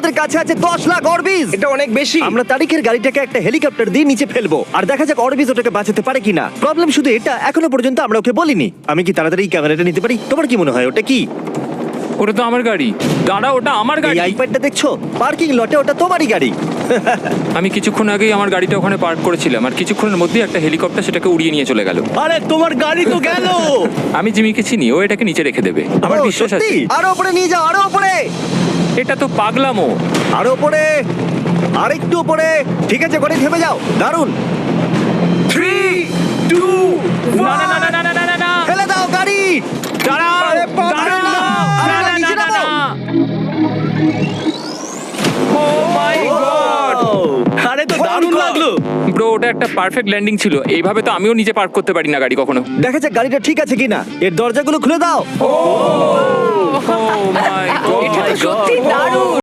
আমাদের কাছে আছে 10 লাখ অরবিজ। এটা অনেক বেশি। আমরা তারিখের গাড়িটাকে একটা হেলিকপ্টার দিয়ে নিচে ফেলবো আর দেখা যাক অরবিজ ওটাকে বাঁচাতে পারে কিনা। প্রবলেম শুধু এটা, এখনো পর্যন্ত আমরা ওকে বলিনি। আমি কি তাড়াতাড়ি এই ক্যামেরাটা নিতে পারি? তোমার কি মনে হয় ওটা কি? ওটা তো আমার গাড়ি। দাঁড়া, ওটা আমার এই গাড়ি। আইপ্যাডটা দেখছো? পার্কিং লটে ওটা তোমারই গাড়ি। আমি কিছুক্ষণ আগেই আমার গাড়িটা ওখানে পার্ক করেছিলাম, আর কিছুক্ষণের মধ্যেই একটা হেলিকপ্টার সেটাকে উড়িয়ে নিয়ে চলে গেল। আরে তোমার গাড়ি তো গেল। আমি জিমিকে চিনি, ও এটাকে নিচে রেখে দেবে, আমার ও, বিশ্বাস আছে। সত্যি? আরো উপরে নিয়ে যাও, আরো উপরে, এটা তো পাগলামো। আরো উপরে, আরেকটু উপরে। ঠিক আছে, করে থেমে যাও। দারুণ। 3, 2, না না না না না না না না, ফেলে দাও গাড়ি। দাঁড়াও, আরে বাবা, দাঁড়াও। আরে না, না, নিচে না, না, নামো। না। Oh my God! আরে তো দারুণ লাগলো। ব্রো, ওটা একটা পারফেক্ট ল্যান্ডিং ছিল। এইভাবে তো আমিও নিচে পার্ক করতে পারি না গাড়ি কখনো। দেখা যাক গাড়িটা ঠিক আছে কিনা। এর দরজাগুলো খুলে দাও। Oh my God! এটা তো সত্যি দারুণ।